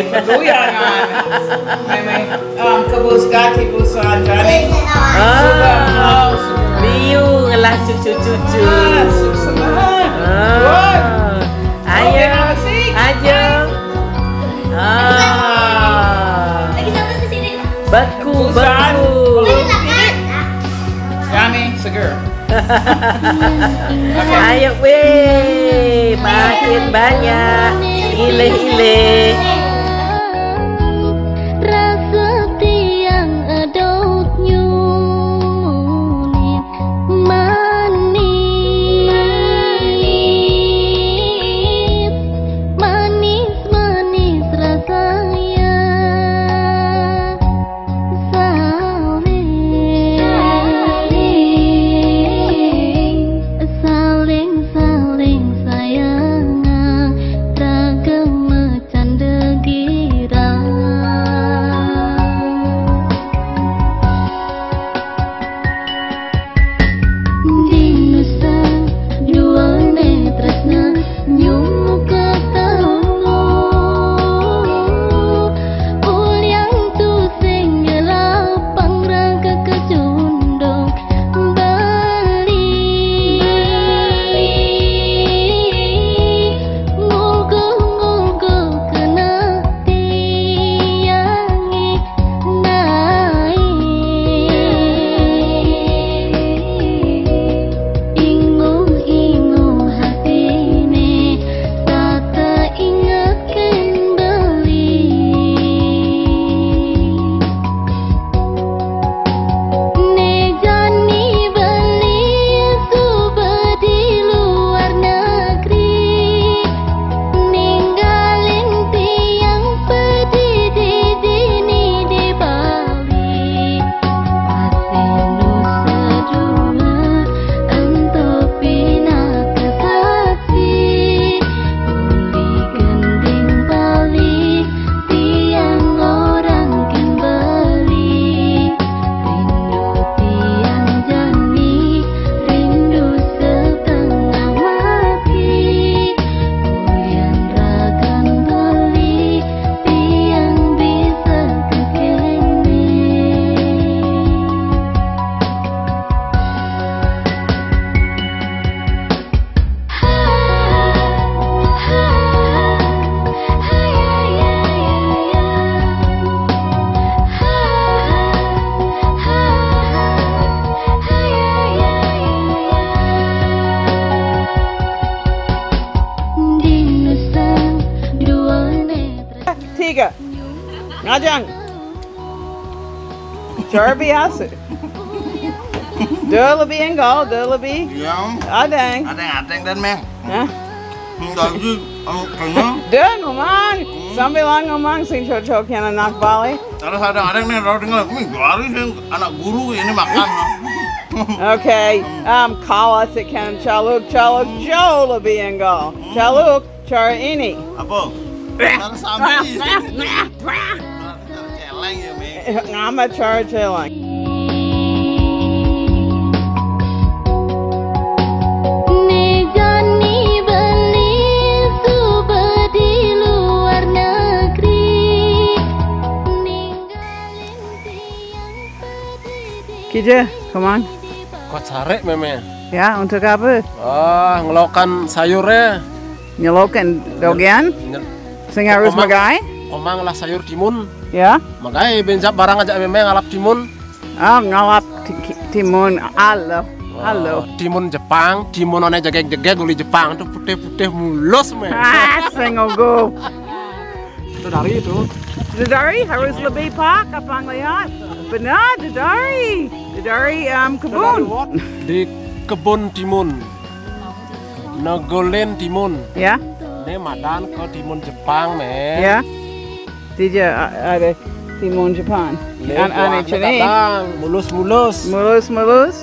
Luyangan. Kebus kaki busan Johnny. Biung lah cucu-cucu. Senang. Ayo, ayo. Lagi satu di sini. Beku. Johnny, seger. Ayo weh, makin banyak. Ile-ile. Tiga. Ngajang. Cara biasa. Dua lebih engkau, dua lebih. Adeng. Adeng dan meng. Hah? Enggak sih, kayaknya. Dua ngomong. Sambil ngomong sing cocok yang anak balik. Terus ada nih, orang dengar, baru sih anak guru ini makan. Okay, kala tekan caluk jauh lebih engkau. Caluk cara ini. Apa? Cara sambil. Celeng ya, Meng. Ngama cara celeng. Kija, come on. Kok cari meme? Ya, untuk apa? Ngelokan sayurnya. Nyelokan dogian? Sing harus magai? Komang lah sayur timun. Ya? Magai benjap barang aja meme ngalap timun. Ngalap timun. Halo. Timun Jepang, timun one jegek-jegek uli Jepang tuh putih-putih mulus meme. Sengogo. Itu dari itu. Dari harus lebih pak apa ngeliat? Benar, dari kebun. Di kebun timun. Nogolen timun. Ya? Ini madan ke timun Jepang, men. Ya? Tidak ada timun Jepang. Aneh cini. Mulus.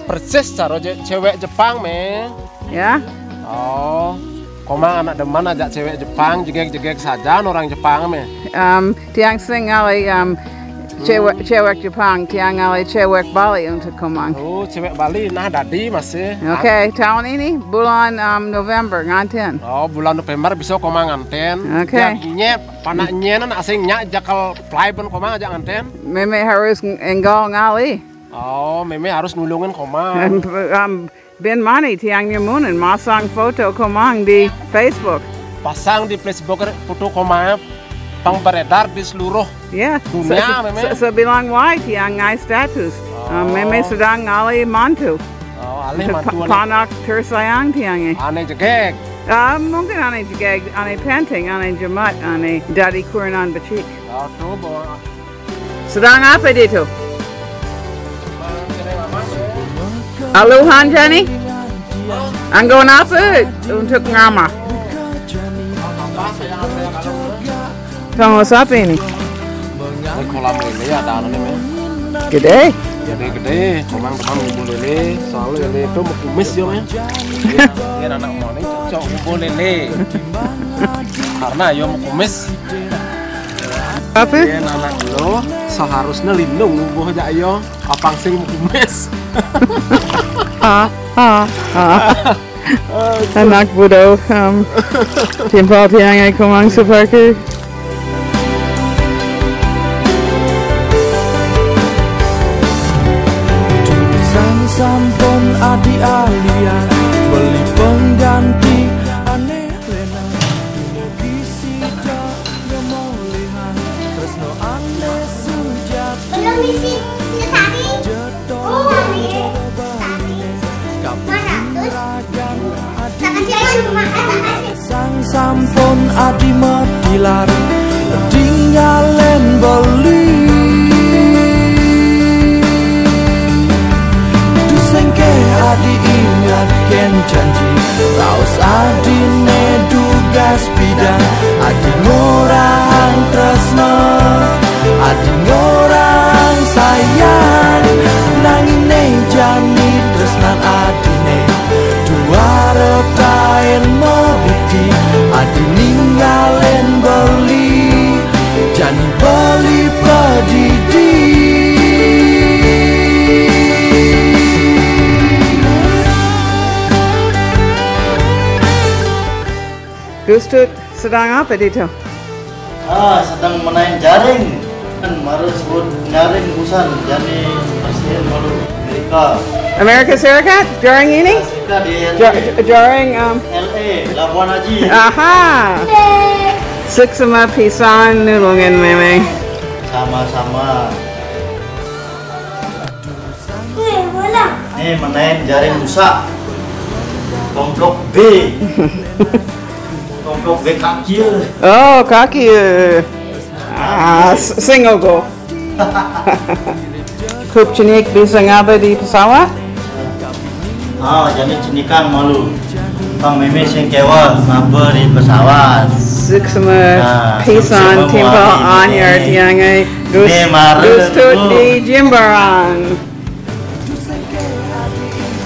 Persis cara cewek Jepang, men. Ya? Oh. Komang anak deman ajak cewek Jepang, jegek-jegek saja orang Jepang, men. Tiang sing ali cewek Jepang, tiang ali cewek Bali untuk komang. Oh, cewek Bali nah dadi masih. Oke, tahun ini bulan November nganten. Oh, bulan November bisa komang nganten. Oke. Nye panak nye nan asing nya jakal fly pun komang aja nganten. Meme harus enggal ngali. Oh, meme harus nulungin komang. Ben Mani tiang nyamunan masang foto komang di Facebook. Pasang di Facebook foto komang pang beredar di seluruh Ya, dunia, Meme. bilang why tiang ngai status. Meme sedang ngali mantu. Oh, alih mantu Panak tersayang tiang aneh jegek. Mungkin ane jegeg, ane penting, ane jemat, ane dari kurinan becik. Oh, tuh bawa. Sedang apa itu? Aluhan Jenny? Anggon apa untuk ngama? Kamu siapa ini? Ini kolam lele ada anu nih, men. Gede? Gede, komang ngumpul lele, soalnya lele itu mau kumis ya, men. Dia anak mau nih cocok ngumpul lele. Karena yo mau kumis. Apa? Dia anak lo seharusnya lindung ngumpul aja yo, apang sing mau kumis. Anak bodoh, timpal tiang ay kumang sa parker. Sampun adi alia beli pengganti aneh lena mugi sida ngemolehan tresno aneh sujat Belum isi sesari. Oh, ini. sang sampun adi medilar tinggalin beli adi ingat ken janji raus adi nedugas bidang adi ngorang tresno adi ngorang sayang nangine jani tresnan adine dua repain mobiti adi ninggalen beli jani beli pedidi. Gustut sedang apa itu? Sedang main jaring. Kan baru sebut jaring usan jadi presiden baru Amerika. Amerika Serikat? Jaring ini? Amerika di Jaring LA, Labuan Haji. Aha. Sik sama pisan nulungin meme. Sama-sama. Bola. Nih main jaring rusak. Komplok B. Komplok B kaki. Oh, kaki. Single go. Kupcinik bisa ngaba di pesawat? Jadi cenikan malu. Bang Meme sing kewa ngaba di pesawat. Sik sama pisan timpal anyar tiangai gustut di Jimbaran.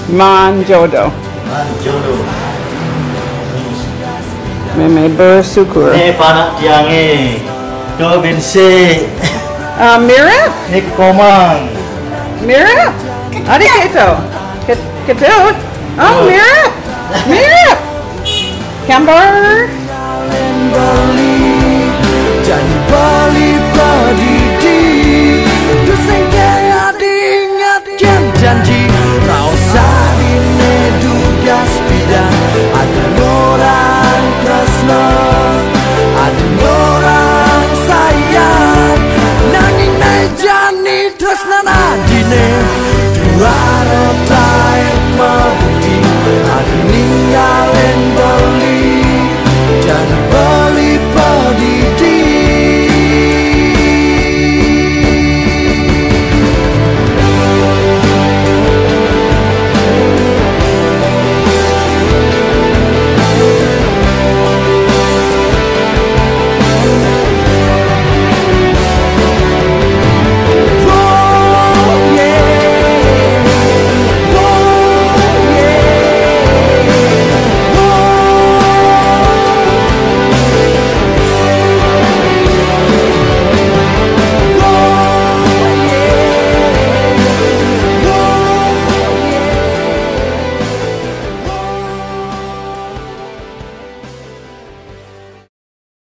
Man jodoh. Jodoh. Meme bersyukur. Ini panak tiange. Do bense. Mira? Ini komang. Mira? Adik itu? Ketut? Oh, Mira? Mira? Camper? Jadi